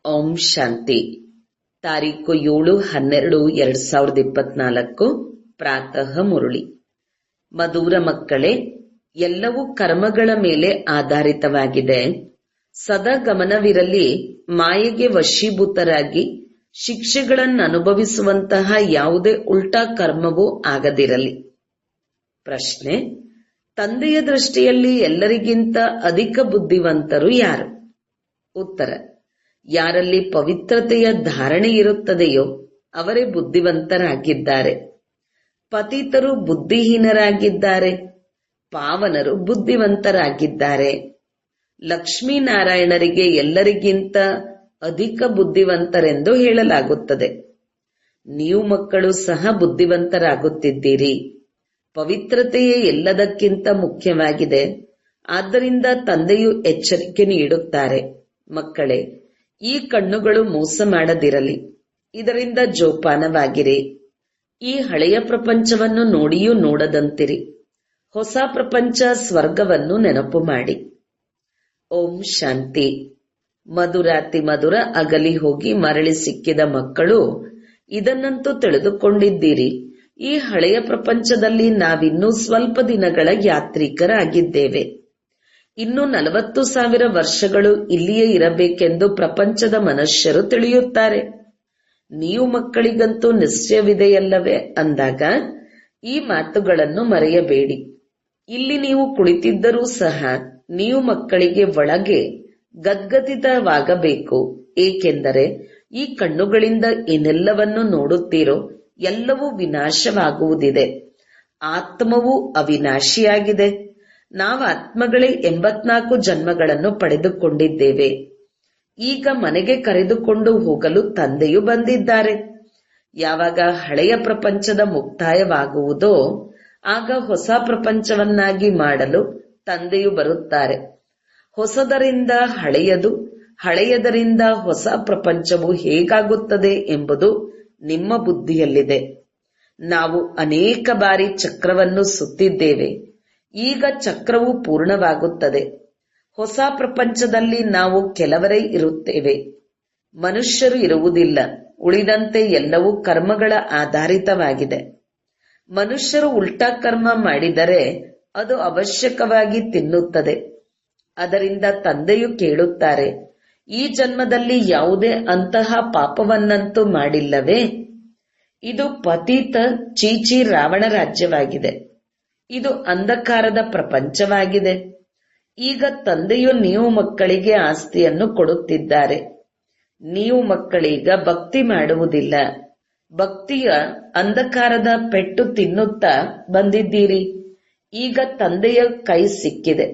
ಓಂ ಶಾಂತಿ. ತಾರೀಕು 7/12/2024 ಪ್ರಾತಃ ಮುರುಳಿ. ಮಧುರ ಮಕ್ಕಳೇ, ಎಲ್ಲವೂ ಕರ್ಮಗಳ ಮೇಲೆ ಆಧಾರಿತವಾಗಿದೆ. ಸದಾ ಗಮನವಿರಲಿ, ಮಾಯೆಗೆ ವಶೀಭೂತರಾಗಿ ಶಿಕ್ಷೆಗಳನ್ನು ಅನುಭವಿಸುವಂತಹ ಯಾವುದೇ ಉಲ್ಟಾ ಕರ್ಮವೂ ಆಗದಿರಲಿ. ಪ್ರಶ್ನೆ: ತಂದೆಯ ದೃಷ್ಟಿಯಲ್ಲಿ ಎಲ್ಲರಿಗಿಂತ ಅಧಿಕ ಬುದ್ಧಿವಂತರು ಯಾರು? ಉತ್ತರ: ಯಾರಲ್ಲಿ ಪವಿತ್ರತೆಯ ಧಾರಣೆ ಇರುತ್ತದೆಯೋ ಅವರೇ ಬುದ್ಧಿವಂತರಾಗಿದ್ದಾರೆ. ಪತಿತರು ಬುದ್ಧಿಹೀನರಾಗಿದ್ದಾರೆ, ಪಾವನರು ಬುದ್ಧಿವಂತರಾಗಿದ್ದಾರೆ. ಲಕ್ಷ್ಮೀನಾರಾಯಣರಿಗೆ ಎಲ್ಲರಿಗಿಂತ ಅಧಿಕ ಬುದ್ಧಿವಂತರೆಂದು ಹೇಳಲಾಗುತ್ತದೆ. ನೀವು ಮಕ್ಕಳು ಸಹ ಬುದ್ಧಿವಂತರಾಗುತ್ತಿದ್ದೀರಿ. ಪವಿತ್ರತೆಯೇ ಎಲ್ಲದಕ್ಕಿಂತ ಮುಖ್ಯವಾಗಿದೆ. ಆದ್ದರಿಂದ ತಂದೆಯು ಎಚ್ಚರಿಕೆ ನೀಡುತ್ತಾರೆ, ಮಕ್ಕಳೇ, ಈ ಕಣ್ಣುಗಳು ಮೋಸ ಮಾಡದಿರಲಿ, ಇದರಿಂದ ಜೋಪಾನವಾಗಿರಿ. ಈ ಹಳೆಯ ಪ್ರಪಂಚವನ್ನು ನೋಡಿಯೂ ನೋಡದಂತಿರಿ. ಹೊಸ ಪ್ರಪಂಚ ಸ್ವರ್ಗವನ್ನು ನೆನಪು ಮಾಡಿ. ಓಂ ಶಾಂತಿ. ಮಧುರಾತಿ ಮಧುರ ಅಗಲಿ ಹೋಗಿ ಮರಳಿ ಸಿಕ್ಕಿದ ಮಕ್ಕಳು, ಇದನ್ನಂತೂ ತಿಳಿದುಕೊಂಡಿದ್ದೀರಿ, ಈ ಹಳೆಯ ಪ್ರಪಂಚದಲ್ಲಿ ನಾವಿನ್ನೂ ಸ್ವಲ್ಪ ದಿನಗಳ ಯಾತ್ರಿಕರಾಗಿದ್ದೇವೆ. ಇನ್ನು 40,000 ವರ್ಷಗಳು ಇಲ್ಲಿಯೇ ಇರಬೇಕೆಂದು ಪ್ರಪಂಚದ ಮನುಷ್ಯರು ತಿಳಿಯುತ್ತಾರೆ. ನೀವು ಮಕ್ಕಳಿಗಂತೂ ನಿಶ್ಚಯವಿದೆಯಲ್ಲವೇ ಅಂದಾಗ ಈ ಮಾತುಗಳನ್ನು ಮರೆಯಬೇಡಿ. ಇಲ್ಲಿ ನೀವು ಕುಳಿತಿದ್ದರೂ ಸಹ ನೀವು ಮಕ್ಕಳಿಗೆ ಒಳಗೆ ಗದ್ಗದಿತವಾಗಬೇಕು. ಏಕೆಂದರೆ ಈ ಕಣ್ಣುಗಳಿಂದ ಏನೆಲ್ಲವನ್ನು ನೋಡುತ್ತೀರೋ ಎಲ್ಲವೂ ವಿನಾಶವಾಗುವುದಿದೆ. ಆತ್ಮವು ಅವಿನಾಶಿಯಾಗಿದೆ. ನಾವು ಆತ್ಮಗಳೇ 84 ಜನ್ಮಗಳನ್ನು ಪಡೆದುಕೊಂಡಿದ್ದೇವೆ. ಈಗ ಮನೆಗೆ ಕರೆದುಕೊಂಡು ಹೋಗಲು ತಂದೆಯು ಬಂದಿದ್ದಾರೆ. ಯಾವಾಗ ಹಳೆಯ ಪ್ರಪಂಚದ ಮುಕ್ತಾಯವಾಗುವುದೋ ಆಗ ಹೊಸ ಪ್ರಪಂಚವನ್ನಾಗಿ ಮಾಡಲು ತಂದೆಯು ಬರುತ್ತಾರೆ. ಹೊಸದರಿಂದ ಹಳೆಯದು, ಹಳೆಯದರಿಂದ ಹೊಸ ಪ್ರಪಂಚವು ಹೇಗಾಗುತ್ತದೆ ಎಂಬುದು ನಿಮ್ಮ ಬುದ್ಧಿಯಲ್ಲಿದೆ. ನಾವು ಅನೇಕ ಬಾರಿ ಚಕ್ರವನ್ನು ಸುತ್ತಿದ್ದೇವೆ. ಈಗ ಚಕ್ರವು ಪೂರ್ಣವಾಗುತ್ತದೆ. ಹೊಸ ಪ್ರಪಂಚದಲ್ಲಿ ನಾವು ಕೆಲವರೇ ಇರುತ್ತೇವೆ. ಮನುಷ್ಯರು ಇರುವುದಿಲ್ಲ. ಉಳಿದಂತೆ ಎಲ್ಲವೂ ಕರ್ಮಗಳ ಆಧಾರಿತವಾಗಿದೆ. ಮನುಷ್ಯರು ಉಲ್ಟಾ ಕರ್ಮ ಮಾಡಿದರೆ ಅದು ಅವಶ್ಯಕವಾಗಿ ತಿನ್ನುತ್ತದೆ. ಅದರಿಂದ ತಂದೆಯು ಕೇಳುತ್ತಾರೆ, ಈ ಜನ್ಮದಲ್ಲಿ ಯಾವುದೇ ಅಂತಹ ಪಾಪವನ್ನಂತೂ ಮಾಡಿಲ್ಲವೇ? ಇದು ಪತಿತ ಚೀಚಿ ರಾವಣ ರಾಜ್ಯವಾಗಿದೆ. ಇದು ಅಂಧಕಾರದ ಪ್ರಪಂಚವಾಗಿದೆ. ಈಗ ತಂದೆಯು ನೀವು ಮಕ್ಕಳಿಗೆ ಆಸ್ತಿಯನ್ನು ಕೊಡುತ್ತಿದ್ದಾರೆ. ನೀವು ಮಕ್ಕಳೀಗ ಭಕ್ತಿ ಮಾಡುವುದಿಲ್ಲ. ಭಕ್ತಿಯ ಅಂಧಕಾರದ ಪೆಟ್ಟು ತಿನ್ನುತ್ತಾ ಬಂದಿದ್ದೀರಿ. ಈಗ ತಂದೆಯ ಕೈ ಸಿಕ್ಕಿದೆ.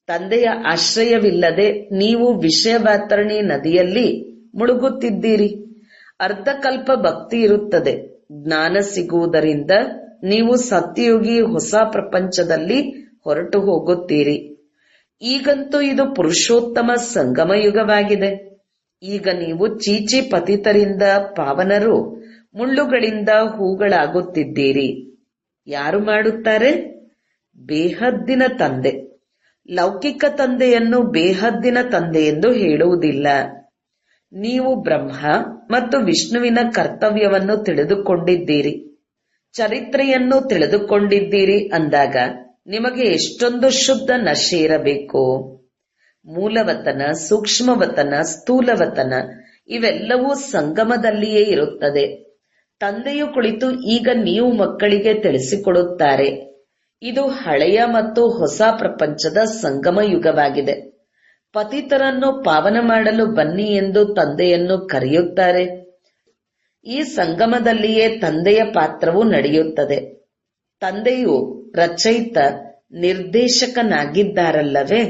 ತಂದೆಯ ಆಶ್ರಯವಿಲ್ಲದೆ ನೀವು ವಿಷಯವಾತರಣಿ ನದಿಯಲ್ಲಿ ಮುಳುಗುತ್ತಿದ್ದೀರಿ. ಅರ್ಧಕಲ್ಪ ಭಕ್ತಿ ಇರುತ್ತದೆ. ಜ್ಞಾನ ಸಿಗುವುದರಿಂದ ನೀವು ಸತ್ಯಯೋಗಿ ಹೊಸ ಪ್ರಪಂಚದಲ್ಲಿ ಹೊರಟು ಹೋಗುತ್ತೀರಿ. ಈಗಂತೂ ಇದು ಪುರುಷೋತ್ತಮ ಸಂಗಮ ಯುಗವಾಗಿದೆ. ಈಗ ನೀವು ಚೀಚಿ ಪತಿತರಿಂದ ಪಾವನರು, ಮುಳ್ಳುಗಳಿಂದ ಹೂಗಳಾಗುತ್ತಿದ್ದೀರಿ. ಯಾರು ಮಾಡುತ್ತಾರೆ? ಬೇಹದ್ದಿನ ತಂದೆ. ಲೌಕಿಕ ತಂದೆಯನ್ನು ಬೇಹದ್ದಿನ ತಂದೆ ಎಂದು ಹೇಳುವುದಿಲ್ಲ. ನೀವು ಬ್ರಹ್ಮ ಮತ್ತು ವಿಷ್ಣುವಿನ ಕರ್ತವ್ಯವನ್ನು ತಿಳಿದುಕೊಂಡಿದ್ದೀರಿ, ಚರಿತ್ರೆಯನ್ನು ತಿಳಿದುಕೊಂಡಿದ್ದೀರಿ ಅಂದಾಗ ನಿಮಗೆ ಎಷ್ಟೊಂದು ಶುದ್ಧ ನಶೆ ಇರಬೇಕು. ಮೂಲವತನ, ಸೂಕ್ಷ್ಮವತನ, ಸ್ಥೂಲವತನ ಇವೆಲ್ಲವೂ ಸಂಗಮದಲ್ಲಿಯೇ ಇರುತ್ತದೆ. ತಂದೆಯು ಕುಳಿತು ಈಗ ನೀವು ಮಕ್ಕಳಿಗೆ ತಿಳಿಸಿಕೊಡುತ್ತಾರೆ, ಇದು ಹಳೆಯ ಮತ್ತು ಹೊಸ ಪ್ರಪಂಚದ ಸಂಗಮ ಯುಗವಾಗಿದೆ. ಪತಿತರನ್ನು ಪಾವನ ಮಾಡಲು ಬನ್ನಿ ಎಂದು ತಂದೆಯನ್ನು ಕರೆಯುತ್ತಾರೆ. ಈ ಸಂಗಮದಲ್ಲಿಯೇ ತಂದೆಯ ಪಾತ್ರವು ನಡೆಯುತ್ತದೆ. ತಂದೆಯು ರಚಯಿತ ನಿರ್ದೇಶಕನಾಗಿದ್ದಾರಲ್ಲವೇ?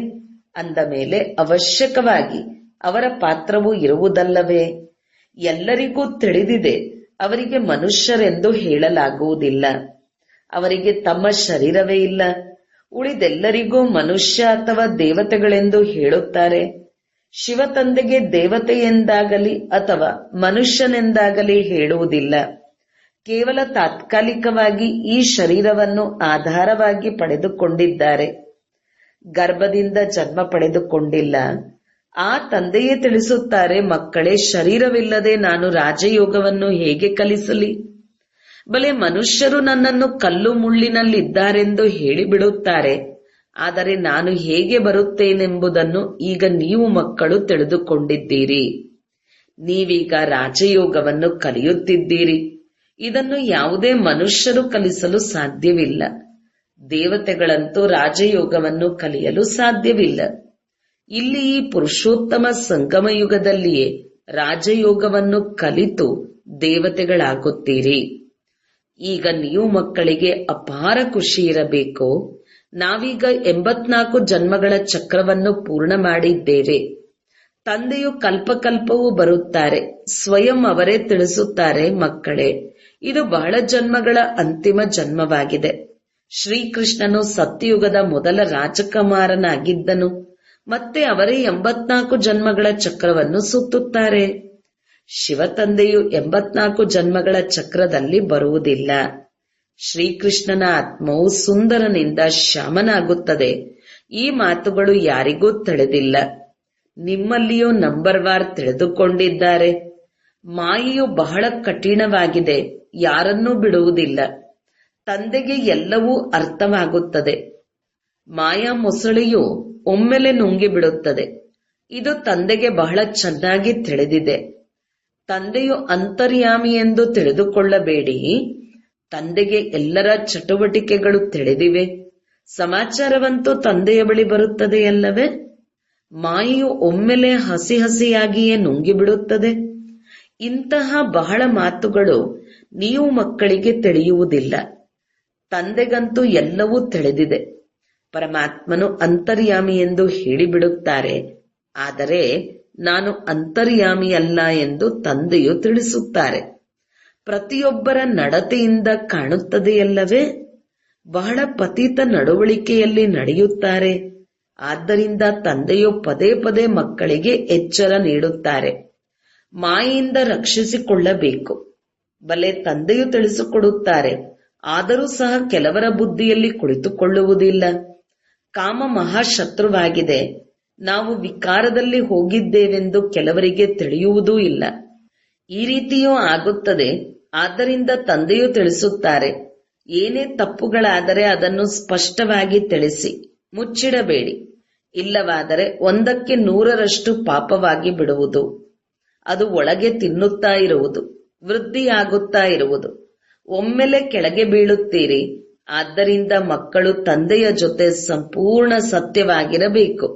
ಅಂದ ಮೇಲೆ ಅವಶ್ಯಕವಾಗಿ ಅವರ ಪಾತ್ರವು ಇರುವುದಲ್ಲವೇ? ಎಲ್ಲರಿಗೂ ತಿಳಿದಿದೆ, ಅವರಿಗೆ ಮನುಷ್ಯರೆಂದು ಹೇಳಲಾಗುವುದಿಲ್ಲ. ಅವರಿಗೆ ತಮ್ಮ ಶರೀರವೇ ಇಲ್ಲ. ಉಳಿದೆಲ್ಲರಿಗೂ ಮನುಷ್ಯ ಅಥವಾ ದೇವತೆಗಳೆಂದು ಹೇಳುತ್ತಾರೆ. ಶಿವ ತಂದೆಗೆ ದೇವತೆಯೆಂದಾಗಲಿ ಅಥವಾ ಮನುಷ್ಯನೆಂದಾಗಲಿ ಹೇಳುವುದಿಲ್ಲ. ಕೇವಲ ತಾತ್ಕಾಲಿಕವಾಗಿ ಈ ಶರೀರವನ್ನು ಆಧಾರವಾಗಿ ಪಡೆದುಕೊಂಡಿದ್ದಾರೆ. ಗರ್ಭದಿಂದ ಜನ್ಮ ಪಡೆದುಕೊಂಡಿಲ್ಲ. ಆ ತಂದೆಯೇ ತಿಳಿಸುತ್ತಾರೆ, ಮಕ್ಕಳೇ, ಶರೀರವಿಲ್ಲದೆ ನಾನು ರಾಜಯೋಗವನ್ನು ಹೇಗೆ ಕಲಿಸಲಿ? ಬಲೆ ಮನುಷ್ಯರು ನನ್ನನ್ನು ಕಲ್ಲು ಮುಳ್ಳಿನಲ್ಲಿದ್ದಾರೆಂದು ಹೇಳಿಬಿಡುತ್ತಾರೆ. ಆದರೆ ನಾನು ಹೇಗೆ ಬರುತ್ತೇನೆಂಬುದನ್ನು ಈಗ ನೀವು ಮಕ್ಕಳು ತಿಳಿದುಕೊಂಡಿದ್ದೀರಿ. ನೀವೀಗ ರಾಜಯೋಗವನ್ನು ಕಲಿಯುತ್ತಿದ್ದೀರಿ. ಇದನ್ನು ಯಾವುದೇ ಮನುಷ್ಯರು ಕಲಿಸಲು ಸಾಧ್ಯವಿಲ್ಲ. ದೇವತೆಗಳಂತೂ ರಾಜಯೋಗವನ್ನು ಕಲಿಯಲು ಸಾಧ್ಯವಿಲ್ಲ. ಇಲ್ಲಿ ಈ ಪುರುಷೋತ್ತಮ ಸಂಗಮಯುಗದಲ್ಲಿಯೇ ರಾಜಯೋಗವನ್ನು ಕಲಿತು ದೇವತೆಗಳಾಗುತ್ತೀರಿ. ಈಗ ನೀವು ಮಕ್ಕಳಿಗೆ ಅಪಾರ ಖುಷಿ ಇರಬೇಕು. ನಾವೀಗ 84 ಜನ್ಮಗಳ ಚಕ್ರವನ್ನು ಪೂರ್ಣ ಮಾಡಿದ್ದೇವೆ. ತಂದೆಯು ಕಲ್ಪಕಲ್ಪವೂ ಬರುತ್ತಾರೆ. ಸ್ವಯಂ ಅವರೇ ತಿಳಿಸುತ್ತಾರೆ, ಮಕ್ಕಳೇ, ಇದು ಬಹಳ ಜನ್ಮಗಳ ಅಂತಿಮ ಜನ್ಮವಾಗಿದೆ. ಶ್ರೀಕೃಷ್ಣನು ಸತ್ಯಯುಗದ ಮೊದಲ ರಾಜಕುಮಾರನಾಗಿದ್ದನು. ಮತ್ತೆ ಅವರೇ 84 ಜನ್ಮಗಳ ಚಕ್ರವನ್ನು ಸುತ್ತುತ್ತಾರೆ. ಶಿವತಂದೆಯು 84 ಜನ್ಮಗಳ ಚಕ್ರದಲ್ಲಿ ಬರುವುದಿಲ್ಲ. ಶ್ರೀಕೃಷ್ಣನ ಆತ್ಮವು ಸುಂದರನಿಂದ ಶ್ಯಾಮನಾಗುತ್ತದೆ. ಈ ಮಾತುಗಳು ಯಾರಿಗೂ ತಿಳಿದಿಲ್ಲ. ನಿಮ್ಮಲ್ಲಿಯೂ ನಂಬರ್ವಾರ್ ತಿಳಿದುಕೊಂಡಿದ್ದಾರೆ. ಮಾಯೆಯು ಬಹಳ ಕಠಿಣವಾಗಿದೆ, ಯಾರನ್ನೂ ಬಿಡುವುದಿಲ್ಲ. ತಂದೆಗೆ ಎಲ್ಲವೂ ಅರ್ಥವಾಗುತ್ತದೆ. ಮಾಯಾ ಮೊಸಳೆಯು ಒಮ್ಮೆಲೆ ನುಂಗಿಬಿಡುತ್ತದೆ. ಇದು ತಂದೆಗೆ ಬಹಳ ಚೆನ್ನಾಗಿ ತಿಳಿದಿದೆ. ತಂದೆಯು ಅಂತರ್ಯಾಮಿ ಎಂದು ತಿಳಿದುಕೊಳ್ಳಬೇಡಿ. ತಂದೆಗೆ ಎಲ್ಲರ ಚಟುವಟಿಕೆಗಳು ತಿಳಿದಿವೆ. ಸಮಾಚಾರವಂತೂ ತಂದೆಯ ಬಳಿ ಬರುತ್ತದೆಯಲ್ಲವೇ? ಮಾಯೆಯು ಒಮ್ಮೆಲೆ ಹಸಿ ಹಸಿಯಾಗಿಯೇ ನುಂಗಿಬಿಡುತ್ತದೆ. ಇಂತಹ ಬಹಳ ಮಾತುಗಳು ನೀವು ಮಕ್ಕಳಿಗೆ ತಿಳಿಯುವುದಿಲ್ಲ. ತಂದೆಗಂತೂ ಎಲ್ಲವೂ ತಿಳಿದಿದೆ. ಪರಮಾತ್ಮನು ಅಂತರ್ಯಾಮಿ ಎಂದು ಹೇಳಿಬಿಡುತ್ತಾರೆ. ಆದರೆ ನಾನು ಅಂತರ್ಯಾಮಿಯಲ್ಲ ಎಂದು ತಂದೆಯು ತಿಳಿಸುತ್ತಾರೆ. ಪ್ರತಿಯೊಬ್ಬರ ನಡತೆಯಿಂದ ಕಾಣುತ್ತದೆಯಲ್ಲವೇ? ಬಹಳ ಪತಿತ ನಡವಳಿಕೆಯಲ್ಲಿ ನಡೆಯುತ್ತಾರೆ. ಆದ್ದರಿಂದ ತಂದೆಯು ಪದೇ ಪದೇ ಮಕ್ಕಳಿಗೆ ಎಚ್ಚರ ನೀಡುತ್ತಾರೆ, ಮಾಯೆಯಿಂದ ರಕ್ಷಿಸಿಕೊಳ್ಳಬೇಕು. ಬಲೆ ತಂದೆಯು ತಿಳಿಸಿಕೊಡುತ್ತಾರೆ. ಆದರೂ ಸಹ ಕೆಲವರ ಬುದ್ಧಿಯಲ್ಲಿ ಕುಳಿತುಕೊಳ್ಳುವುದಿಲ್ಲ. ಕಾಮ ಮಹಾಶತ್ರುವಾಗಿದೆ. ನಾವು ವಿಕಾರದಲ್ಲಿ ಹೋಗಿದ್ದೇವೆಂದು ಕೆಲವರಿಗೆ ತಿಳಿಯುವುದೂ ಇಲ್ಲ. ಈ ರೀತಿಯೂ ಆಗುತ್ತದೆ. ಆದ್ದರಿಂದ ತಂದೆಯು ತಿಳಿಸುತ್ತಾರೆ, ಏನೇ ತಪ್ಪುಗಳಾದರೆ ಅದನ್ನು ಸ್ಪಷ್ಟವಾಗಿ ತಿಳಿಸಿ, ಮುಚ್ಚಿಡಬೇಡಿ. ಇಲ್ಲವಾದರೆ 1ಕ್ಕೆ 100ರಷ್ಟು ಪಾಪವಾಗಿ ಬಿಡುವುದು. ಅದು ಒಳಗೆ ತಿನ್ನುತ್ತಾ ಇರುವುದು, ವೃದ್ಧಿಯಾಗುತ್ತಾ ಇರುವುದು. ಒಮ್ಮೆಲೆ ಕೆಳಗೆ ಬೀಳುತ್ತೀರಿ. ಆದ್ದರಿಂದ ಮಕ್ಕಳು ತಂದೆಯ ಜೊತೆ ಸಂಪೂರ್ಣ ಸತ್ಯವಾಗಿರಬೇಕು.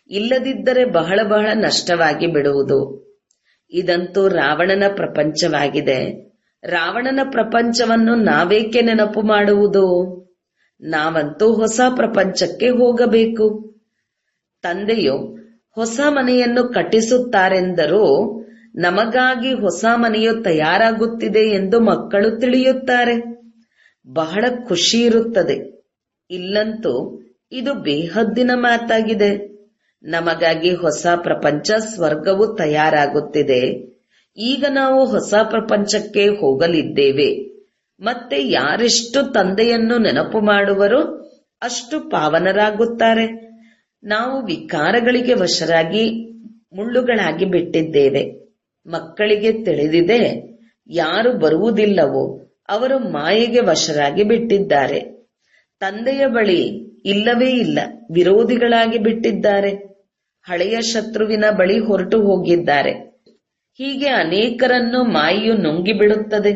ಇಲ್ಲದಿದ್ದರೆ ಬಹಳ ಬಹಳ ನಷ್ಟವಾಗಿ ಬಿಡುವುದು. ಇದಂತೂ ರಾವಣನ ಪ್ರಪಂಚವಾಗಿದೆ. ರಾವಣನ ಪ್ರಪಂಚವನ್ನು ನಾವೇಕೆ ನೆನಪು ಮಾಡುವುದು? ನಾವಂತೂ ಹೊಸ ಪ್ರಪಂಚಕ್ಕೆ ಹೋಗಬೇಕು. ತಂದೆಯು ಹೊಸ ಮನೆಯನ್ನು ಕಟ್ಟಿಸುತ್ತಾರೆಂದರೂ ನಮಗಾಗಿ ಹೊಸ ಮನೆಯು ತಯಾರಾಗುತ್ತಿದೆ ಎಂದು ಮಕ್ಕಳು ತಿಳಿಯುತ್ತಾರೆ. ಬಹಳ ಖುಷಿ ಇರುತ್ತದೆ. ಇಲ್ಲಂತೂ ಇದು ಬೇಹದ್ದಿನ ಮಾತಾಗಿದೆ. ನಮಗಾಗಿ ಹೊಸ ಪ್ರಪಂಚ ಸ್ವರ್ಗವು ತಯಾರಾಗುತ್ತಿದೆ. ಈಗ ನಾವು ಹೊಸ ಪ್ರಪಂಚಕ್ಕೆ ಹೋಗಲಿದ್ದೇವೆ. ಮತ್ತೆ ಯಾರೆಷ್ಟು ತಂದೆಯನ್ನು ನೆನಪು ಮಾಡುವರೋ ಅಷ್ಟು ಪಾವನರಾಗುತ್ತಾರೆ. ನಾವು ವಿಕಾರಗಳಿಗೆ ವಶರಾಗಿ ಮುಳ್ಳುಗಳಾಗಿ ಬಿಟ್ಟಿದ್ದೇವೆ. ಮಕ್ಕಳಿಗೆ ತಿಳಿದಿದೆ, ಯಾರು ಬರುವುದಿಲ್ಲವೋ ಅವರು ಮಾಯೆಗೆ ವಶರಾಗಿ ಬಿಟ್ಟಿದ್ದಾರೆ. ತಂದೆಯ ಬಳಿ ಇಲ್ಲವೇ ಇಲ್ಲ, ವಿರೋಧಿಗಳಾಗಿ ಬಿಟ್ಟಿದ್ದಾರೆ. ಹಳೆಯ ಶತ್ರುವಿನ ಬಳಿ ಹೊರಟು ಹೋಗಿದ್ದಾರೆ. ಹೀಗೆ ಅನೇಕರನ್ನು ಮಾಯೆಯು ನುಂಗಿಬಿಡುತ್ತದೆ.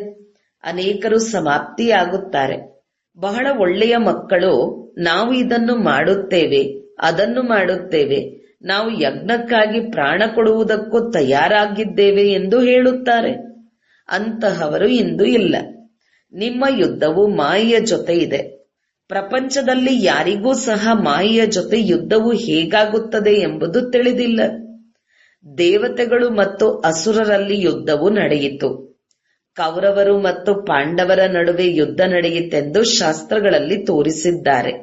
ಅನೇಕರು ಸಮಾಪ್ತಿಯಾಗುತ್ತಾರೆ. ಬಹಳ ಒಳ್ಳೆಯ ಮಕ್ಕಳು ನಾವು ಇದನ್ನು ಮಾಡುತ್ತೇವೆ, ಅದನ್ನು ಮಾಡುತ್ತೇವೆ, ನಾವು ಯಜ್ಞಕ್ಕಾಗಿ ಪ್ರಾಣ ಕೊಡುವುದಕ್ಕೂ ತಯಾರಾಗಿದ್ದೇವೆ ಎಂದು ಹೇಳುತ್ತಾರೆ. ಅಂತಹವರು ಇಂದು ಇಲ್ಲ. ನಿಮ್ಮ ಯುದ್ಧವು ಮಾಯೆಯ ಜೊತೆ ಇದೆ. ಪ್ರಪಂಚದಲ್ಲಿ ಯಾರಿಗೂ ಸಹ ಮಾಯೆಯ ಜೊತೆ ಯುದ್ಧವು ಹೇಗಾಗುತ್ತದೆ ಎಂಬುದು ತಿಳಿದಿಲ್ಲ. ದೇವತೆಗಳು ಮತ್ತು ಅಸುರರಲ್ಲಿ ಯುದ್ಧವು ನಡೆಯಿತು. ಕೌರವರು ಮತ್ತು ಪಾಂಡವರ ನಡುವೆ ಯುದ್ಧ ನಡೆಯಿತೆಂದು ಶಾಸ್ತ್ರಗಳಲ್ಲಿ ತೋರಿಸಿದ್ದಾರೆ.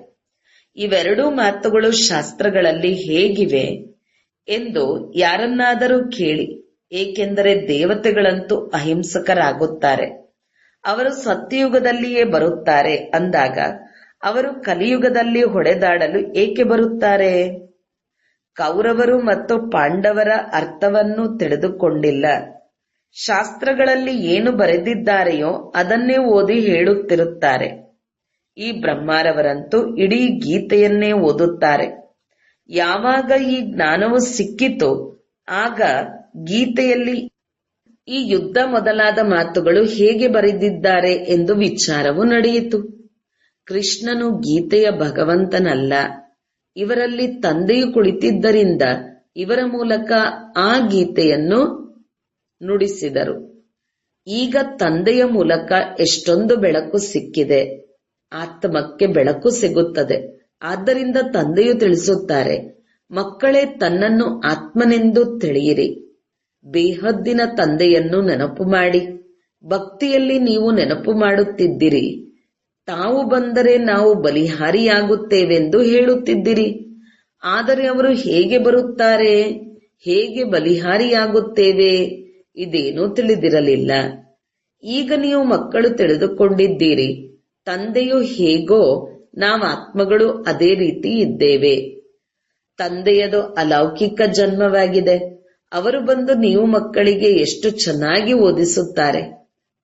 ಇವೆರಡೂ ಮಾತುಗಳು ಶಾಸ್ತ್ರಗಳಲ್ಲಿ ಹೇಗಿವೆ ಎಂದು ಯಾರನ್ನಾದರೂ ಕೇಳಿ. ಏಕೆಂದರೆ ದೇವತೆಗಳಂತೂ ಅಹಿಂಸಕರಾಗುತ್ತಾರೆ. ಅವರು ಸತ್ಯಯುಗದಲ್ಲಿಯೇ ಬರುತ್ತಾರೆ ಅಂದಾಗ ಅವರು ಕಲಿಯುಗದಲ್ಲಿ ಹೊಡೆದಾಡಲು ಏಕೆ ಬರುತ್ತಾರೆ? ಕೌರವರು ಮತ್ತು ಪಾಂಡವರ ಅರ್ಥವನ್ನು ತಿಳಿದುಕೊಂಡಿಲ್ಲ. ಶಾಸ್ತ್ರಗಳಲ್ಲಿ ಏನು ಬರೆದಿದ್ದಾರೆಯೋ ಅದನ್ನೇ ಓದಿ ಹೇಳುತ್ತಿರುತ್ತಾರೆ. ಈ ಬ್ರಹ್ಮಾರವರಂತೂ ಇಡೀ ಗೀತೆಯನ್ನೇ ಓದುತ್ತಾರೆ. ಯಾವಾಗ ಈ ಜ್ಞಾನವು ಸಿಕ್ಕಿತೋ ಆಗ ಗೀತೆಯಲ್ಲಿ ಈ ಯುದ್ಧ ಮೊದಲಾದ ಮಾತುಗಳು ಹೇಗೆ ಬರೆದಿದ್ದಾರೆ ಎಂದು ವಿಚಾರವು ನಡೆಯಿತು. ಕೃಷ್ಣನು ಗೀತೆಯ ಭಗವಂತನಲ್ಲ. ಇವರಲ್ಲಿ ತಂದೆಯು ಕುಳಿತಿದ್ದರಿಂದ ಇವರ ಮೂಲಕ ಆ ಗೀತೆಯನ್ನು ನುಡಿಸಿದರು. ಈಗ ತಂದೆಯ ಮೂಲಕ ಎಷ್ಟೊಂದು ಬೆಳಕು ಸಿಕ್ಕಿದೆ. ಆತ್ಮಕ್ಕೆ ಬೆಳಕು ಸಿಗುತ್ತದೆ. ಆದ್ದರಿಂದ ತಂದೆಯು ತಿಳಿಸುತ್ತಾರೆ, ಮಕ್ಕಳೇ ತನ್ನನ್ನು ಆತ್ಮನೆಂದು ತಿಳಿಯಿರಿ. ಬೇಹದ್ದಿನ ತಂದೆಯನ್ನು ನೆನಪು ಮಾಡಿ. ಭಕ್ತಿಯಲ್ಲಿ ನೀವು ನೆನಪು ಮಾಡುತ್ತಿದ್ದಿರಿ. ತಾವು ಬಂದರೆ ನಾವು ಬಲಿಹಾರಿಯಾಗುತ್ತೇವೆಂದು ಹೇಳುತ್ತಿದ್ದಿರಿ. ಆದರೆ ಅವರು ಹೇಗೆ ಬರುತ್ತಾರೆ, ಹೇಗೆ ಬಲಿಹಾರಿಯಾಗುತ್ತೇವೆ ಇದೇನೂ ತಿಳಿದಿರಲಿಲ್ಲ. ಈಗ ನೀವು ಮಕ್ಕಳು ತಿಳಿದುಕೊಂಡಿದ್ದೀರಿ. ತಂದೆಯು ಹೇಗೋ ನಾವಾತ್ಮಗಳು ಅದೇ ರೀತಿ ಇದ್ದೇವೆ. ತಂದೆಯದು ಅಲೌಕಿಕ ಜನ್ಮವಾಗಿದೆ. ಅವರು ಬಂದು ನೀವು ಮಕ್ಕಳಿಗೆ ಎಷ್ಟು ಚೆನ್ನಾಗಿ ಓದಿಸುತ್ತಾರೆ.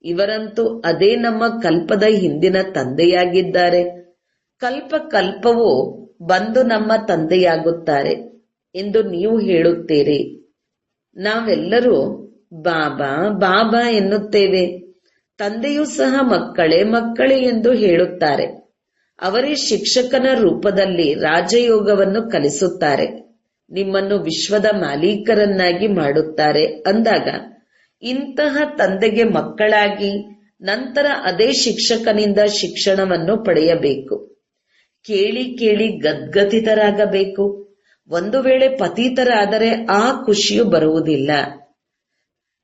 ಇವರಂತೂ ಅದೇ ನಮ್ಮ ಕಲ್ಪದ ಹಿಂದಿನ ತಂದೆಯಾಗಿದ್ದಾರೆ. ಕಲ್ಪ ಕಲ್ಪವೂ ಬಂದು ನಮ್ಮ ತಂದೆಯಾಗುತ್ತಾರೆ ಎಂದು ನೀವು ಹೇಳುತ್ತೀರಿ. ನಾವೆಲ್ಲರೂ ಬಾಬಾ ಬಾಬಾ ಎನ್ನುತ್ತೇವೆ. ತಂದೆಯೂ ಸಹ ಮಕ್ಕಳೇ ಮಕ್ಕಳೇ ಎಂದು ಹೇಳುತ್ತಾರೆ. ಅವರೇ ಶಿಕ್ಷಕನ ರೂಪದಲ್ಲಿ ರಾಜಯೋಗವನ್ನು ಕಲಿಸುತ್ತಾರೆ. ನಿಮ್ಮನ್ನು ವಿಶ್ವದ ಮಾಲೀಕರನ್ನಾಗಿ ಮಾಡುತ್ತಾರೆ ಅಂದಾಗ ಇಂತಹ ತಂದೆಗೆ ಮಕ್ಕಳಾಗಿ ನಂತರ ಅದೇ ಶಿಕ್ಷಕನಿಂದ ಶಿಕ್ಷಣವನ್ನು ಪಡೆಯಬೇಕು. ಕೇಳಿ ಕೇಳಿ ಗದ್ಗದಿತರಾಗಬೇಕು. ಒಂದು ವೇಳೆ ಪತೀತರಾದರೆ ಆ ಖುಷಿಯು ಬರುವುದಿಲ್ಲ.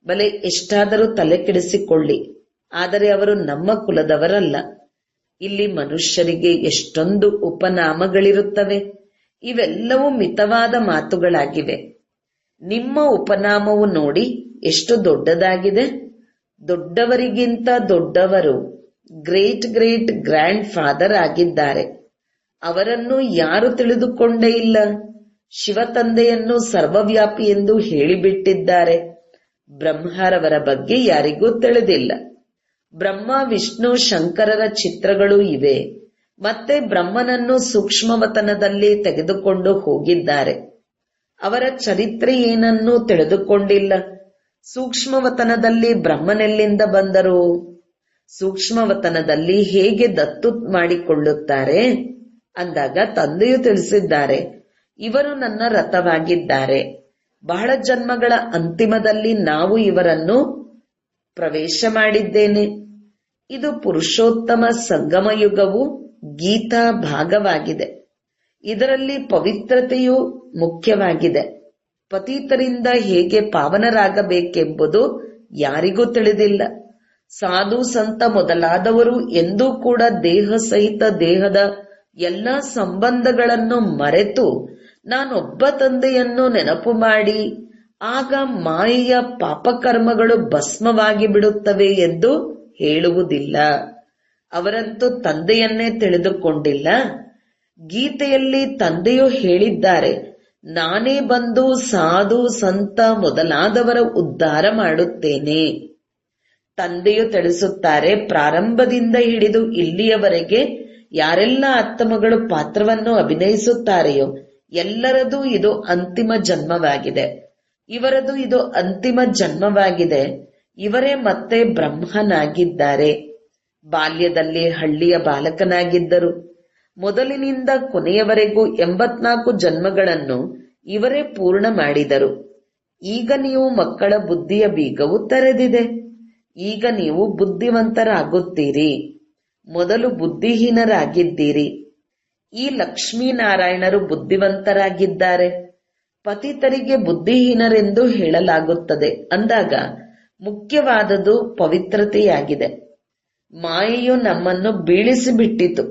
ಬಲೆ ಎಷ್ಟಾದರೂ ತಲೆ ಕೆಡಿಸಿಕೊಳ್ಳಿ, ಆದರೆ ಅವರು ನಮ್ಮ ಕುಲದವರಲ್ಲ. ಇಲ್ಲಿ ಮನುಷ್ಯರಿಗೆ ಎಷ್ಟೊಂದು ಉಪನಾಮಗಳಿರುತ್ತವೆ. ಇವೆಲ್ಲವೂ ಮಿತವಾದ ಮಾತುಗಳಾಗಿವೆ. ನಿಮ್ಮ ಉಪನಾಮವು ನೋಡಿ ಎಷ್ಟು ದೊಡ್ಡದಾಗಿದೆ. ದೊಡ್ಡವರಿಗಿಂತ ದೊಡ್ಡವರು ಗ್ರೇಟ್ ಗ್ರೇಟ್ ಗ್ರ್ಯಾಂಡ್ ಫಾದರ್ ಆಗಿದ್ದಾರೆ. ಅವರನ್ನು ಯಾರು ತಿಳಿದುಕೊಂಡೇ ಇಲ್ಲ. ಶಿವ ತಂದೆಯನ್ನು ಸರ್ವವ್ಯಾಪಿ ಎಂದು ಹೇಳಿಬಿಟ್ಟಿದ್ದಾರೆ. ಬ್ರಹ್ಮರವರ ಬಗ್ಗೆ ಯಾರಿಗೂ ತಿಳಿದಿಲ್ಲ. ಬ್ರಹ್ಮ ವಿಷ್ಣು ಶಂಕರರ ಚಿತ್ರಗಳೂ ಇವೆ. ಮತ್ತೆ ಬ್ರಹ್ಮನನ್ನು ಸೂಕ್ಷ್ಮವತನದಲ್ಲಿ ತೆಗೆದುಕೊಂಡು ಹೋಗಿದ್ದಾರೆ. ಅವರ ಚರಿತ್ರೆ ಏನನ್ನೂ ತಿಳಿದುಕೊಂಡಿಲ್ಲ. ಸೂಕ್ಷ್ಮವತನದಲ್ಲಿ ಬ್ರಹ್ಮನೆಲ್ಲಿಂದ ಬಂದರು? ಸೂಕ್ಷ್ಮವತನದಲ್ಲಿ ಹೇಗೆ ದತ್ತು ಮಾಡಿಕೊಳ್ಳುತ್ತಾರೆ ಅಂದಾಗ ತಂದೆಯು ತಿಳಿಸಿದ್ದಾರೆ, ಇವರು ನನ್ನ ರಥವಾಗಿದ್ದಾರೆ. ಬಹಳ ಜನ್ಮಗಳ ಅಂತಿಮದಲ್ಲಿ ನಾವು ಇವರನ್ನು ಪ್ರವೇಶ ಮಾಡಿದ್ದೇನೆ. ಇದು ಪುರುಷೋತ್ತಮ ಸಂಗಮ ಯುಗವು ಗೀತಾ ಭಾಗವಾಗಿದೆ. ಇದರಲ್ಲಿ ಪವಿತ್ರತೆಯು ಮುಖ್ಯವಾಗಿದೆ. ಪತೀತರಿಂದ ಹೇಗೆ ಪಾವನರಾಗಬೇಕೆಂಬುದು ಯಾರಿಗೂ ತಿಳಿದಿಲ್ಲ. ಸಾಧು ಸಂತ ಮೊದಲಾದವರು ಎಂದೂ ಕೂಡ ದೇಹ ಸಹಿತ ದೇಹದ ಎಲ್ಲ ಸಂಬಂಧಗಳನ್ನು ಮರೆತು ನಾನೊಬ್ಬ ತಂದೆಯನ್ನು ನೆನಪು ಮಾಡಿ ಆಗ ಮಾಯೆಯ ಪಾಪಕರ್ಮಗಳು ಭಸ್ಮವಾಗಿ ಬಿಡುತ್ತವೆ ಎಂದು ಹೇಳುವುದಿಲ್ಲ. ಅವರಂತೂ ತಂದೆಯನ್ನೇ ತಿಳಿದುಕೊಂಡಿಲ್ಲ. ಗೀತೆಯಲ್ಲಿ ತಂದೆಯು ಹೇಳಿದ್ದಾರೆ, ನಾನೇ ಬಂದು ಸಾಧು ಸಂತ ಮೊದಲಾದವರ ಉದ್ಧಾರ ಮಾಡುತ್ತೇನೆ. ತಂದೆಯು ತಿಳಿಸುತ್ತಾರೆ, ಪ್ರಾರಂಭದಿಂದ ಹಿಡಿದು ಇಲ್ಲಿಯವರೆಗೆ ಯಾರೆಲ್ಲ ಆತ್ಮಗಳು ಪಾತ್ರವನ್ನು ಅಭಿನಯಿಸುತ್ತಾರೆಯೋ ಎಲ್ಲರದು ಇದು ಅಂತಿಮ ಜನ್ಮವಾಗಿದೆ. ಇವರದು ಇದು ಅಂತಿಮ ಜನ್ಮವಾಗಿದೆ. ಇವರೇ ಮತ್ತೆ ಬ್ರಹ್ಮನಾಗಿದ್ದಾರೆ. ಬಾಲ್ಯದಲ್ಲಿ ಹಳ್ಳಿಯ ಬಾಲಕನಾಗಿದ್ದರು. ಮೊದಲಿನಿಂದ ಕೊನೆಯವರೆಗೂ 84 ಜನ್ಮಗಳನ್ನು ಇವರೇ ಪೂರ್ಣ ಮಾಡಿದರು. ಈಗ ನೀವು ಮಕ್ಕಳ ಬುದ್ಧಿಯ ಬೀಗವು ತೆರೆದಿದೆ. ಈಗ ನೀವು ಬುದ್ಧಿವಂತರಾಗುತ್ತೀರಿ. ಮೊದಲು ಬುದ್ಧಿಹೀನರಾಗಿದ್ದೀರಿ. ಈ ಲಕ್ಷ್ಮೀನಾರಾಯಣರು ಬುದ್ಧಿವಂತರಾಗಿದ್ದಾರೆ. ಪತಿತರಿಗೆ ಬುದ್ಧಿಹೀನರೆಂದು ಹೇಳಲಾಗುತ್ತದೆ ಅಂದಾಗ ಮುಖ್ಯವಾದದ್ದು ಪವಿತ್ರತೆಯಾಗಿದೆ. ಮಾಯೆಯು ನಮ್ಮನ್ನು ಬೀಳಿಸಿಬಿಟ್ಟಿತು.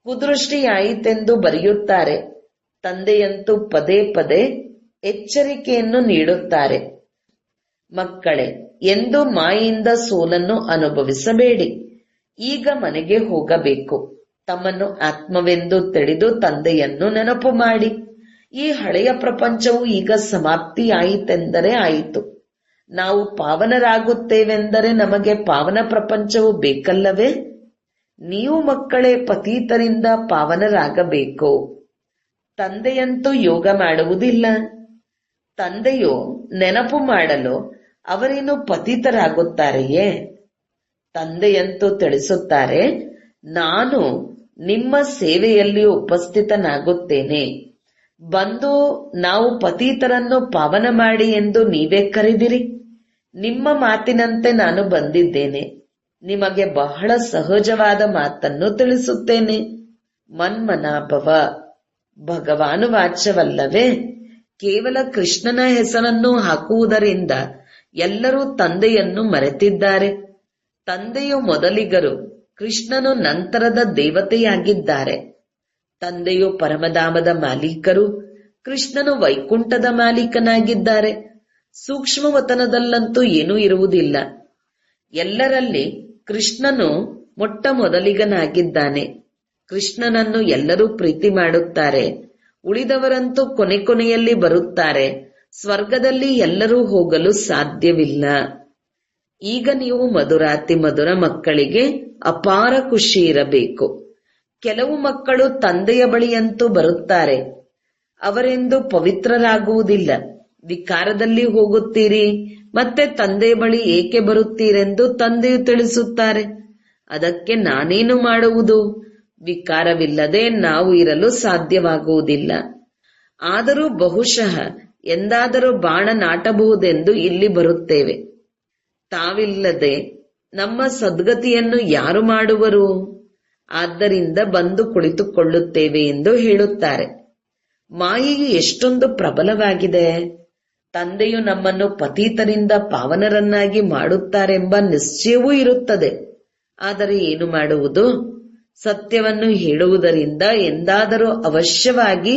ಕುದೃಷ್ಟಿಯಾಯಿತೆಂದು ಬರೆಯುತ್ತಾರೆ. ತಂದೆಯಂತೂ ಪದೇ ಪದೇ ಎಚ್ಚರಿಕೆಯನ್ನು ನೀಡುತ್ತಾರೆ, ಮಕ್ಕಳೇ, ಎಂದು ಮಾಯೆಯಿಂದ ಸೋಲನ್ನು ಅನುಭವಿಸಬೇಡಿ. ಈಗ ಮನೆಗೆ ಹೋಗಬೇಕು. ತಮ್ಮನ್ನು ಆತ್ಮವೆಂದು ತಿಳಿದು ತಂದೆಯನ್ನು ನೆನಪು ಮಾಡಿ. ಈ ಹಳೆಯ ಪ್ರಪಂಚವು ಈಗ ಸಮಾಪ್ತಿ ಆಯಿತೆಂದರೆ ಆಯಿತು. ನಾವು ಪಾವನರಾಗುತ್ತೇವೆಂದರೆ ನಮಗೆ ಪಾವನ ಪ್ರಪಂಚವು ಬೇಕಲ್ಲವೇ? ನೀವು ಮಕ್ಕಳೇ ಪತೀತರಿಂದ ಪಾವನರಾಗಬೇಕು. ತಂದೆಯಂತೂ ಯೋಗ ಮಾಡುವುದಿಲ್ಲ. ತಂದೆಯು ನೆನಪು ಮಾಡಲು ಅವರೇನು ಪತಿತರಾಗುತ್ತಾರೆಯೇ? ತಂದೆಯಂತೂ ತಿಳಿಸುತ್ತಾರೆ, ನಾನು ನಿಮ್ಮ ಸೇವೆಯಲ್ಲಿ ಉಪಸ್ಥಿತನಾಗುತ್ತೇನೆ. ಬಂದು ನಾವು ಪತೀತರನ್ನು ಪಾವನ ಮಾಡಿ ಎಂದು ನೀವೇ ಕರೆದಿರಿ. ನಿಮ್ಮ ಮಾತಿನಂತೆ ನಾನು ಬಂದಿದ್ದೇನೆ. ನಿಮಗೆ ಬಹಳ ಸಹಜವಾದ ಮಾತನ್ನು ತಿಳಿಸುತ್ತೇನೆ. ಮನ್ಮನಾಭವ ಭಗವಾನುವಾಚ್ಯವಲ್ಲವೇ? ಕೇವಲ ಕೃಷ್ಣನ ಹೆಸರನ್ನು ಹಾಕುವುದರಿಂದ ಎಲ್ಲರೂ ತಂದೆಯನ್ನು ಮರೆತಿದ್ದಾರೆ. ತಂದೆಯು ಮೊದಲಿಗರು, ಕೃಷ್ಣನು ನಂತರದ ದೇವತೆಯಾಗಿದ್ದಾರೆ. ತಂದೆಯು ಪರಮಧಾಮದ ಮಾಲೀಕರು, ಕೃಷ್ಣನು ವೈಕುಂಠದ ಮಾಲೀಕನಾಗಿದ್ದಾರೆ. ಸೂಕ್ಷ್ಮವತನದಲ್ಲಂತೂ ಏನೂ ಇರುವುದಿಲ್ಲ. ಎಲ್ಲರಲ್ಲಿ ಕೃಷ್ಣನು ಮೊಟ್ಟ ಮೊದಲಿಗನಾಗಿದ್ದಾನೆ. ಕೃಷ್ಣನನ್ನು ಎಲ್ಲರೂ ಪ್ರೀತಿ ಮಾಡುತ್ತಾರೆ. ಉಳಿದವರಂತೂ ಕೊನೆಯಲ್ಲಿ ಬರುತ್ತಾರೆ. ಸ್ವರ್ಗದಲ್ಲಿ ಎಲ್ಲರೂ ಹೋಗಲು ಸಾಧ್ಯವಿಲ್ಲ. ಈಗ ನೀವು ಮಧುರಾತಿ ಮಧುರ ಮಕ್ಕಳಿಗೆ ಅಪಾರ ಖುಷಿ ಇರಬೇಕು. ಕೆಲವು ಮಕ್ಕಳು ತಂದೆಯ ಬಳಿಯಂತೂ ಬರುತ್ತಾರೆ. ಅವರೆಂದು ಪವಿತ್ರರಾಗುವುದಿಲ್ಲ. ವಿಕಾರದಲ್ಲಿ ಹೋಗುತ್ತೀರಿ, ಮತ್ತೆ ತಂದೆಯ ಬಳಿ ಏಕೆ ಬರುತ್ತೀರೆಂದು ತಂದೆಯು ತಿಳಿಸುತ್ತಾರೆ. ಅದಕ್ಕೆ ನಾನೇನು ಮಾಡುವುದು? ವಿಕಾರವಿಲ್ಲದೆ ನಾವು ಇರಲು ಸಾಧ್ಯವಾಗುವುದಿಲ್ಲ. ಆದರೂ ಬಹುಶಃ ಎಂದಾದರೂ ಬಾಣ ನಾಟಬಹುದೆಂದು ಇಲ್ಲಿ ಬರುತ್ತೇವೆ. ತಾವಿಲ್ಲದೆ ನಮ್ಮ ಸದ್ಗತಿಯನ್ನು ಯಾರು ಮಾಡುವರು? ಆದ್ದರಿಂದ ಬಂದು ಕುಳಿತುಕೊಳ್ಳುತ್ತೇವೆ ಎಂದು ಹೇಳುತ್ತಾರೆ. ಮಾಯೆಯು ಎಷ್ಟೊಂದು ಪ್ರಬಲವಾಗಿದೆ. ತಂದೆಯು ನಮ್ಮನ್ನು ಪತೀತರಿಂದ ಪಾವನರನ್ನಾಗಿ ಮಾಡುತ್ತಾರೆಂಬ ನಿಶ್ಚಯವೂ ಇರುತ್ತದೆ. ಆದರೆ ಏನು ಮಾಡುವುದು? ಸತ್ಯವನ್ನು ಹೇಳುವುದರಿಂದ ಎಂದಾದರೂ ಅವಶ್ಯವಾಗಿ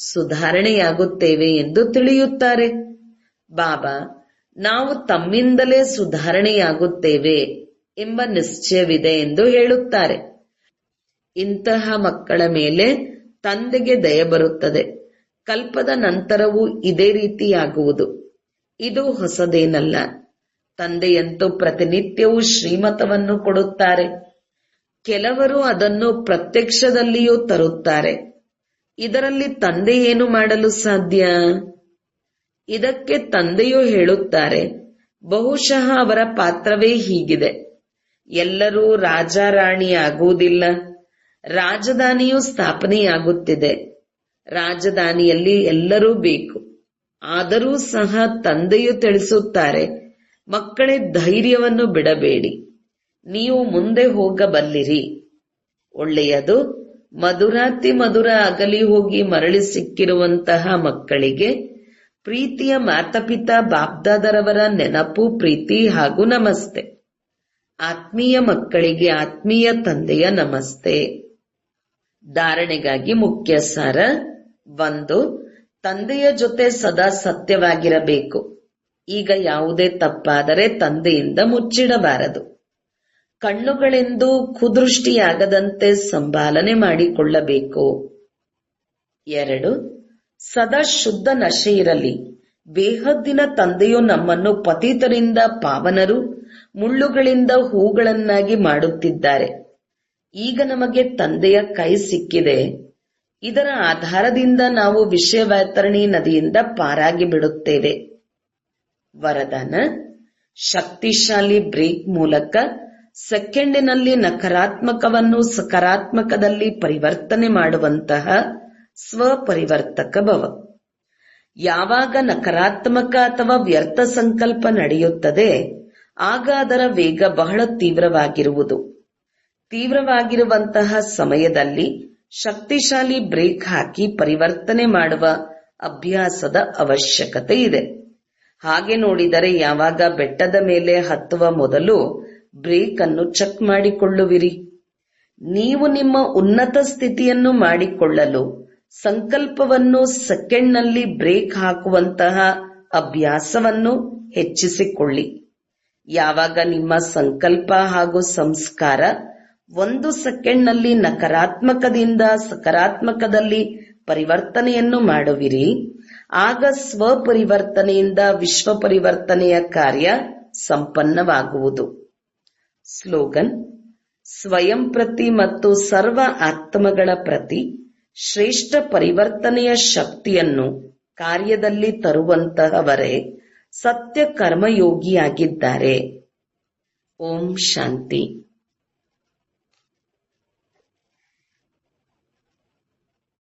ಸುಧಾರಣೆಯಾಗುತ್ತೇವೆ ಎಂದು ತಿಳಿಯುತ್ತಾರೆ. ಬಾಬಾ, ನಾವು ತಮ್ಮಿಂದಲೇ ಸುಧಾರಣೆಯಾಗುತ್ತೇವೆ ಎಂಬ ನಿಶ್ಚಯವಿದೆ ಎಂದು ಹೇಳುತ್ತಾರೆ. ಇಂತಹ ಮಕ್ಕಳ ಮೇಲೆ ತಂದೆಗೆ ದಯ ಬರುತ್ತದೆ. ಕಲ್ಪದ ನಂತರವೂ ಇದೇ ರೀತಿಯಾಗುವುದು. ಇದು ಹೊಸದೇನಲ್ಲ. ತಂದೆಯಂತೂ ಪ್ರತಿನಿತ್ಯವೂ ಶ್ರೀಮತವನ್ನು ಕೊಡುತ್ತಾರೆ. ಕೆಲವರು ಅದನ್ನು ಪ್ರತ್ಯಕ್ಷದಲ್ಲಿಯೂ ತರುತ್ತಾರೆ. ಇದರಲ್ಲಿ ತಂದೆ ಏನು ಮಾಡಲು ಸಾಧ್ಯ? ಇದಕ್ಕೆ ತಂದೆಯೂ ಹೇಳುತ್ತಾರೆ, ಬಹುಶಃ ಅವರ ಪಾತ್ರವೇ ಹೀಗಿದೆ. ಎಲ್ಲರೂ ರಾಜ ರಾಣಿ ಆಗುವುದಿಲ್ಲ. ರಾಜಧಾನಿಯು ಸ್ಥಾಪನೆಯಾಗುತ್ತಿದೆ. ರಾಜಧಾನಿಯಲ್ಲಿ ಎಲ್ಲರೂ ಬೇಕು. ಆದರೂ ಸಹ ತಂದೆಯು ತಿಳಿಸುತ್ತಾರೆ, ಮಕ್ಕಳೇ ಧೈರ್ಯವನ್ನು ಬಿಡಬೇಡಿ, ನೀವು ಮುಂದೆ ಹೋಗಬಲ್ಲಿರಿ. ಒಳ್ಳೆಯದು. ಮಧುರಾತಿ ಮಧುರ ಅಗಲಿ ಹೋಗಿ ಮರಳಿ ಸಿಕ್ಕಿರುವಂತಹ ಮಕ್ಕಳಿಗೆ ಪ್ರೀತಿಯ ಮಾತಾಪಿತಾ ಬಾಪ್ದಾದರವರ ನೆನಪು, ಪ್ರೀತಿ ಹಾಗೂ ನಮಸ್ತೆ. ಆತ್ಮೀಯ ಮಕ್ಕಳಿಗೆ ಆತ್ಮೀಯ ತಂದೆಯ ನಮಸ್ತೆ. ಧಾರಣೆಗಾಗಿ ಮುಖ್ಯ ಸಾರ. 1. ತಂದೆಯ ಜೊತೆ ಸದಾ ಸತ್ಯವಾಗಿರಬೇಕು. ಈಗ ಯಾವುದೇ ತಪ್ಪಾದರೆ ತಂದೆಯಿಂದ ಮುಚ್ಚಿಡಬಾರದು. ಕಣ್ಣುಗಳೆಂದು ಕುದೃಷ್ಟಿಯಾಗದಂತೆ ಸಂಭಾಲನೆ ಮಾಡಿಕೊಳ್ಳಬೇಕು. 2. ಸದಾ ಶುದ್ಧ ನಶೆ ಇರಲಿ. ಬೇಹದ್ದಿನ ತಂದೆಯು ನಮ್ಮನ್ನು ಪತಿತರಿಂದ ಪಾವನರು, ಮುಳ್ಳುಗಳಿಂದ ಹೂಗಳನ್ನಾಗಿ ಮಾಡುತ್ತಿದ್ದಾರೆ. ಈಗ ನಮಗೆ ತಂದೆಯ ಕೈ ಸಿಕ್ಕಿದೆ. ಇದರ ಆಧಾರದಿಂದ ನಾವು ವಿಷಯವೈತರಣಿ ನದಿಯಿಂದ ಪಾರಾಗಿ ಬಿಡುತ್ತೇವೆ. ವರದಾನ: ಶಕ್ತಿಶಾಲಿ ಬ್ರೇಕ್ ಮೂಲಕ ಸೆಕೆಂಡಿನಲ್ಲಿ ನಕಾರಾತ್ಮಕವನ್ನು ಸಕಾರಾತ್ಮಕದಲ್ಲಿ ಪರಿವರ್ತನೆ ಮಾಡುವಂತಹ ಸ್ವಪರಿವರ್ತಕ ಭವ. ಯಾವಾಗ ನಕಾರಾತ್ಮಕ ಅಥವಾ ವ್ಯರ್ಥ ಸಂಕಲ್ಪ ನಡೆಯುತ್ತದೆ, ಆಗ ಅದರ ವೇಗ ಬಹಳ ತೀವ್ರವಾಗಿರುವುದು. ತೀವ್ರವಾಗಿರುವಂತಹ ಸಮಯದಲ್ಲಿ ಶಕ್ತಿಶಾಲಿ ಬ್ರೇಕ್ ಹಾಕಿ ಪರಿವರ್ತನೆ ಮಾಡುವ ಅಭ್ಯಾಸದ ಅವಶ್ಯಕತೆ ಇದೆ. ಹಾಗೆ ನೋಡಿದರೆ ಯಾವಾಗ ಬೆಟ್ಟದ ಮೇಲೆ ಹತ್ತುವ ಮೊದಲು ಬ್ರೇಕ್ ಅನ್ನು ಚೆಕ್ ಮಾಡಿಕೊಳ್ಳುವಿರಿ. ನೀವು ನಿಮ್ಮ ಉನ್ನತ ಸ್ಥಿತಿಯನ್ನು ಮಾಡಿಕೊಳ್ಳಲು ಸಂಕಲ್ಪವನ್ನು ಸೆಕೆಂಡ್ನಲ್ಲಿ ಬ್ರೇಕ್ ಹಾಕುವಂತಹ ಅಭ್ಯಾಸವನ್ನು ಹೆಚ್ಚಿಸಿಕೊಳ್ಳಿ. ಯಾವಾಗ ನಿಮ್ಮ ಸಂಕಲ್ಪ ಹಾಗೂ ಸಂಸ್ಕಾರ 1 ಸೆಕೆಂಡ್ನಲ್ಲಿ ನಕಾರಾತ್ಮಕದಿಂದ ಸಕಾರಾತ್ಮಕದಲ್ಲಿ ಪರಿವರ್ತನೆಯನ್ನು ಮಾಡುವಿರಿ. ಆಗ ಸ್ವಪರಿವರ್ತನೆಯಿಂದ ವಿಶ್ವ ಪರಿವರ್ತನೆಯ ಕಾರ್ಯ ಸಂಪನ್ನವಾಗುವುದು. ಸ್ಲೋಗನ್: ಸ್ವಯಂ ಪ್ರತಿ ಮತ್ತು ಸರ್ವ ಆತ್ಮಗಳ ಪ್ರತಿ ಶ್ರೇಷ್ಠ ಪರಿವರ್ತನೆಯ ಶಕ್ತಿಯನ್ನು ಕಾರ್ಯದಲ್ಲಿ ತರುವಂತಹವರೇ ಸತ್ಯ ಕರ್ಮಯೋಗಿಯಾಗಿದ್ದಾರೆ. ಓಂ ಶಾಂತಿ.